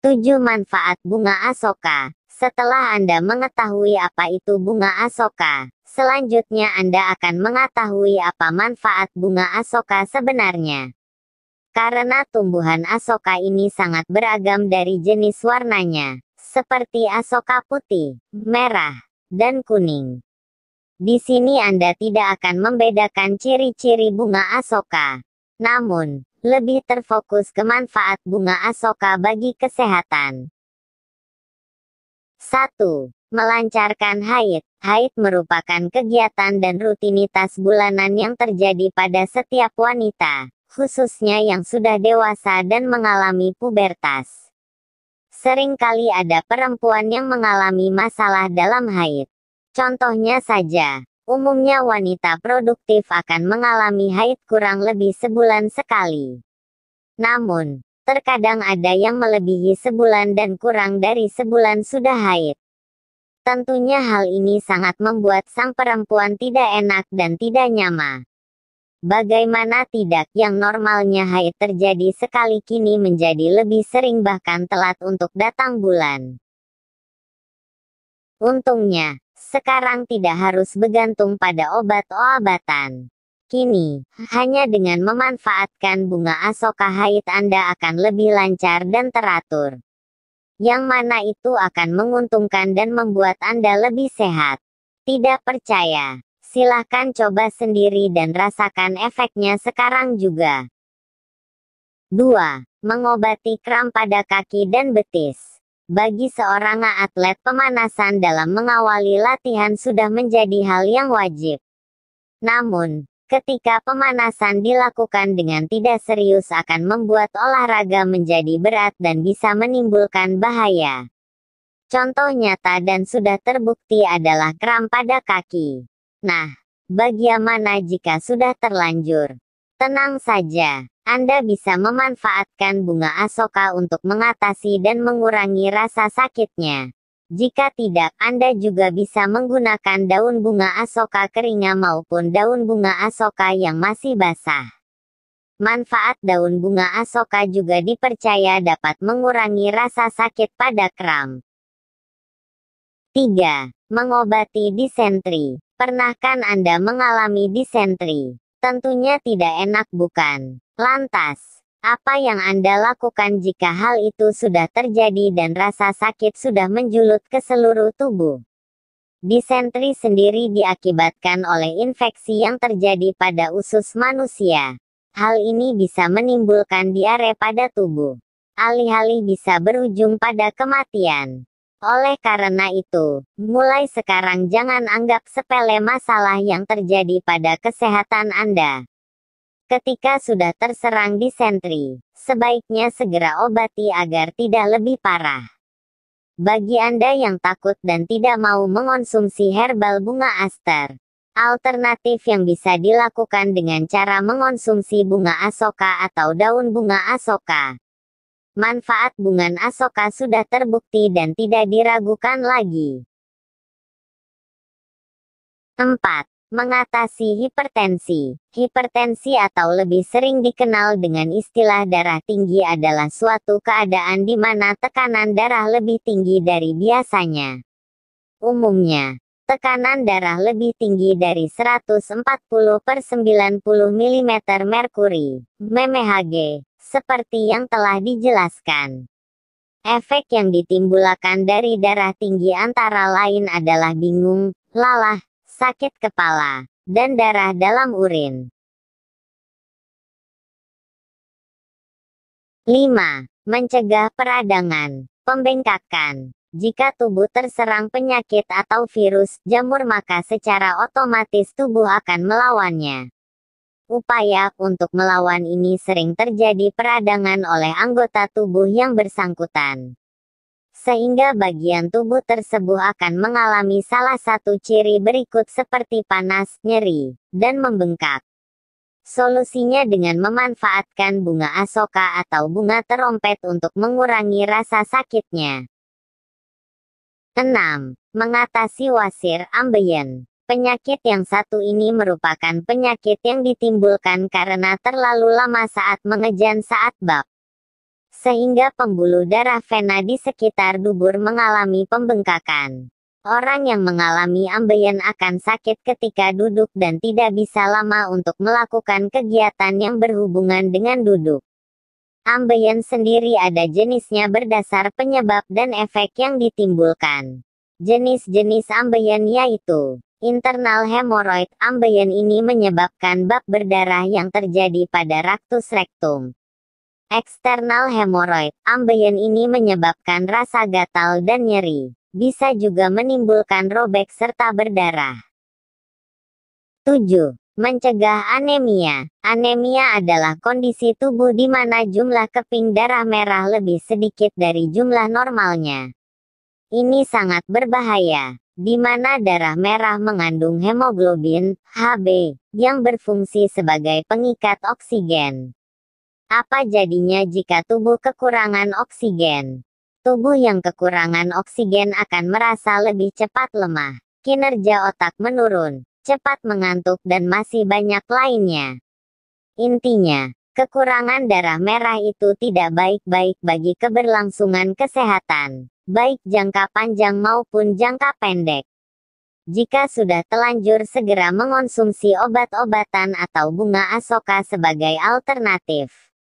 7 Manfaat bunga asoka. Setelah Anda mengetahui apa itu bunga asoka, selanjutnya Anda akan mengetahui apa manfaat bunga asoka sebenarnya. Karena tumbuhan asoka ini sangat beragam dari jenis warnanya, seperti asoka putih, merah, dan kuning. Di sini Anda tidak akan membedakan ciri-ciri bunga asoka, namun lebih terfokus ke manfaat bunga asoka bagi kesehatan. 1. Melancarkan haid. Haid merupakan kegiatan dan rutinitas bulanan yang terjadi pada setiap wanita, khususnya yang sudah dewasa dan mengalami pubertas. Seringkali ada perempuan yang mengalami masalah dalam haid. Contohnya saja, umumnya wanita produktif akan mengalami haid kurang lebih sebulan sekali. Namun, terkadang ada yang melebihi sebulan dan kurang dari sebulan sudah haid. Tentunya hal ini sangat membuat sang perempuan tidak enak dan tidak nyaman. Bagaimana tidak, yang normalnya haid terjadi sekali kini menjadi lebih sering bahkan telat untuk datang bulan. Untungnya, sekarang tidak harus bergantung pada obat-obatan. Kini, hanya dengan memanfaatkan bunga asoka haid Anda akan lebih lancar dan teratur. Yang mana itu akan menguntungkan dan membuat Anda lebih sehat. Tidak percaya? Silahkan coba sendiri dan rasakan efeknya sekarang juga. 2. Mengobati kram pada kaki dan betis. Bagi seorang atlet, pemanasan dalam mengawali latihan sudah menjadi hal yang wajib. Namun, ketika pemanasan dilakukan dengan tidak serius akan membuat olahraga menjadi berat dan bisa menimbulkan bahaya. Contoh nyata dan sudah terbukti adalah kram pada kaki. Nah, bagaimana jika sudah terlanjur? Tenang saja, Anda bisa memanfaatkan bunga asoka untuk mengatasi dan mengurangi rasa sakitnya. Jika tidak, Anda juga bisa menggunakan daun bunga asoka kering maupun daun bunga asoka yang masih basah. Manfaat daun bunga asoka juga dipercaya dapat mengurangi rasa sakit pada kram. 3. Mengobati disentri. Pernahkah Anda mengalami disentri? Tentunya tidak enak, bukan? Lantas, apa yang Anda lakukan jika hal itu sudah terjadi dan rasa sakit sudah menjulut ke seluruh tubuh? Disentri sendiri diakibatkan oleh infeksi yang terjadi pada usus manusia. Hal ini bisa menimbulkan diare pada tubuh. Alih-alih bisa berujung pada kematian. Oleh karena itu, mulai sekarang jangan anggap sepele masalah yang terjadi pada kesehatan Anda. Ketika sudah terserang disentri, sebaiknya segera obati agar tidak lebih parah. Bagi Anda yang takut dan tidak mau mengonsumsi herbal bunga aster, alternatif yang bisa dilakukan dengan cara mengonsumsi bunga asoka atau daun bunga asoka. Manfaat bunga asoka sudah terbukti dan tidak diragukan lagi. 4. Mengatasi hipertensi. Hipertensi atau lebih sering dikenal dengan istilah darah tinggi adalah suatu keadaan di mana tekanan darah lebih tinggi dari biasanya. Umumnya, tekanan darah lebih tinggi dari 140/90 mm merkuri, mmHg, seperti yang telah dijelaskan. Efek yang ditimbulkan dari darah tinggi antara lain adalah bingung, lelah, sakit kepala, dan darah dalam urin. 5. Mencegah peradangan, pembengkakan. Jika tubuh terserang penyakit atau virus jamur maka secara otomatis tubuh akan melawannya. Upaya untuk melawan ini sering terjadi peradangan oleh anggota tubuh yang bersangkutan. Sehingga bagian tubuh tersebut akan mengalami salah satu ciri berikut seperti panas, nyeri, dan membengkak. Solusinya dengan memanfaatkan bunga asoka atau bunga terompet untuk mengurangi rasa sakitnya. 6. Mengatasi wasir ambeien. Penyakit yang satu ini merupakan penyakit yang ditimbulkan karena terlalu lama saat mengejan saat bab. sehingga pembuluh darah vena di sekitar dubur mengalami pembengkakan. Orang yang mengalami ambeien akan sakit ketika duduk dan tidak bisa lama untuk melakukan kegiatan yang berhubungan dengan duduk. Ambeien sendiri ada jenisnya berdasar penyebab dan efek yang ditimbulkan. Jenis-jenis ambeien yaitu internal hemoroid. Ambeien ini menyebabkan bab berdarah yang terjadi pada raktus rektum. Eksternal hemoroid. Ambeien ini menyebabkan rasa gatal dan nyeri. Bisa juga menimbulkan robek serta berdarah. 7. Mencegah anemia. Anemia adalah kondisi tubuh di mana jumlah keping darah merah lebih sedikit dari jumlah normalnya. Ini sangat berbahaya, di mana darah merah mengandung hemoglobin, Hb, yang berfungsi sebagai pengikat oksigen. Apa jadinya jika tubuh kekurangan oksigen? Tubuh yang kekurangan oksigen akan merasa lebih cepat lemah, kinerja otak menurun, cepat mengantuk dan masih banyak lainnya. Intinya, kekurangan darah merah itu tidak baik-baik bagi keberlangsungan kesehatan, baik jangka panjang maupun jangka pendek. Jika sudah telanjur, segera mengonsumsi obat-obatan atau bunga asoka sebagai alternatif.